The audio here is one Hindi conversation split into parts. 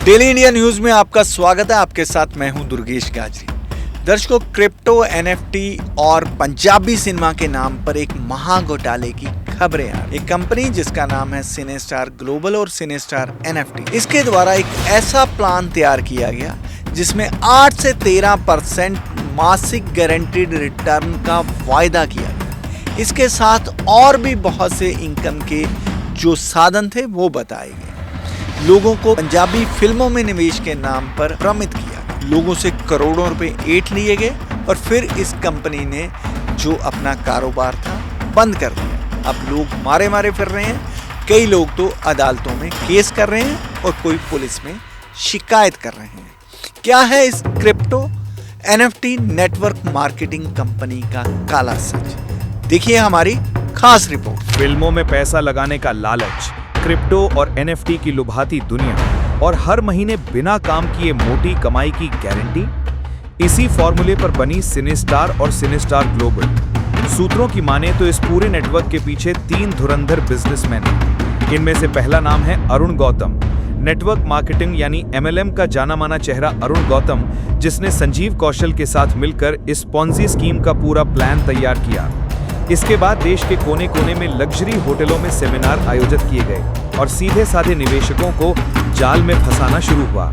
डेली इंडिया न्यूज में आपका स्वागत है। आपके साथ मैं हूं दुर्गेश गाजरी। दर्शकों, क्रिप्टो, एनएफटी और पंजाबी सिनेमा के नाम पर एक महाघोटाले की खबरें आ रही। एक कंपनी जिसका नाम है सिनेस्टार ग्लोबल और सिनेस्टार एनएफटी, इसके द्वारा एक ऐसा प्लान तैयार किया गया जिसमें 8 से 13% मासिक गारंटीड रिटर्न का वायदा किया गया। इसके साथ और भी बहुत से इनकम के जो साधन थे वो बताए गए। लोगों को पंजाबी फिल्मों में निवेश के नाम पर भ्रमित किया। लोगों से करोड़ों रुपए ऐंठ लिए गए और फिर इस कंपनी ने जो अपना कारोबार था बंद कर दिया। अब लोग मारे मारे फिर रहे हैं। कई लोग तो अदालतों में केस कर रहे हैं और कोई पुलिस में शिकायत कर रहे हैं। क्या है इस crypto NFT network marketing company का काला सच? देखिए हमारी खास रिपोर्ट। फिल्मों में पैसा लगाने का लालच, क्रिप्टो और एनएफटी की लुभाती दुनिया और हर महीने बिना काम किए मोटी कमाई की गारंटी। इसी फॉर्मूले पर बनी सिनेस्टार और सिनेस्टार ग्लोबल। सूत्रों की माने तो इस पूरे नेटवर्क के पीछे 3 धुरंधर बिजनेसमैन हैं। इनमें से पहला नाम है अरुण गौतम। नेटवर्क मार्केटिंग यानी एमएलएम का जाना माना चेहरा अरुण गौतम, जिसने संजीव कौशल के साथ मिलकर इस पॉन्जी स्कीम का पूरा प्लान तैयार किया। इसके बाद देश के कोने कोने में लग्जरी होटलों में सेमिनार आयोजित किए गए और सीधे साधे निवेशकों को जाल में फंसाना शुरू हुआ।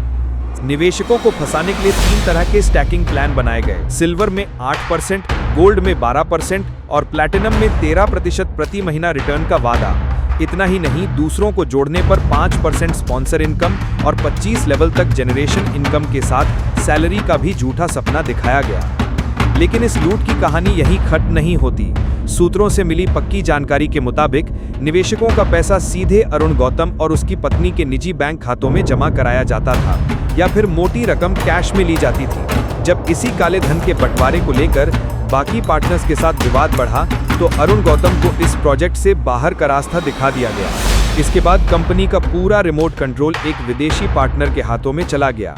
निवेशकों को फंसाने के लिए 3 तरह के स्टैकिंग प्लान बनाए गए। सिल्वर में 8%, गोल्ड में 12% और प्लैटिनम में 13% प्रति महीना रिटर्न का वादा। इतना ही नहीं, दूसरों को जोड़ने पर 5% स्पॉन्सर इनकम और 25 लेवल तक जनरेशन इनकम के साथ सैलरी का भी झूठा सपना दिखाया गया। लेकिन इस लूट की कहानी यही खत्म नहीं होती। सूत्रों से मिली पक्की जानकारी के मुताबिक निवेशकों का पैसा सीधे अरुण गौतम और उसकी पत्नी के निजी बैंक खातों में जमा कराया जाता था या फिर मोटी रकम कैश में ली जाती थी। जब इसी काले धन के बंटवारे को लेकर बाकी पार्टनर्स के साथ विवाद बढ़ा तो अरुण गौतम को इस प्रोजेक्ट से बाहर का रास्ता दिखा दिया गया। इसके बाद कंपनी का पूरा रिमोट कंट्रोल एक विदेशी पार्टनर के हाथों में चला गया।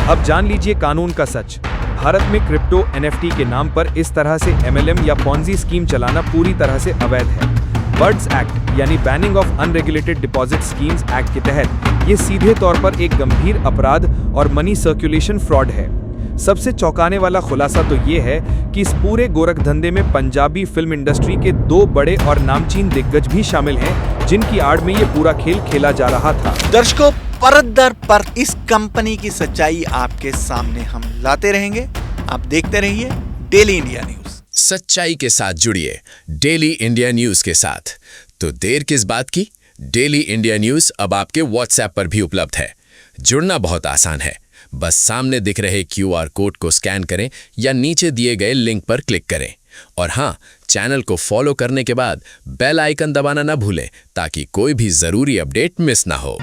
अब जान लीजिए कानून का सच। भारत में क्रिप्टो एनएफटी के नाम पर इस तरह से एमएलएम या पॉन्जी स्कीम चलाना पूरी तरह से अवैध है। बर्ड्स एक्ट यानी banning of unregulated deposit schemes act के तहत ये सीधे तौर पर एक गंभीर अपराध और मनी सर्कुलेशन फ्रॉड है। सबसे चौंकाने वाला खुलासा तो ये है कि इस पूरे गोरख धंधे में पंजाबी फिल्म इंडस्ट्री के 2 बड़े और नामचीन दिग्गज भी शामिल हैं, जिनकी आड़ में ये पूरा खेल खेला जा रहा था। दर्शकों, परत दर परत इस कंपनी की सच्चाई आपके सामने हम लाते रहेंगे। आप देखते रहिए डेली इंडिया न्यूज। सच्चाई के साथ जुड़िए डेली इंडिया न्यूज के साथ। तो देर किस बात की? डेली इंडिया न्यूज अब आपके व्हाट्सएप पर भी उपलब्ध है। जुड़ना बहुत आसान है। बस सामने दिख रहे QR कोड को स्कैन करें या नीचे दिए गए लिंक पर क्लिक करें। और हाँ, चैनल को फॉलो करने के बाद बेल आइकन दबाना ना भूलें ताकि कोई भी जरूरी अपडेट मिस ना हो।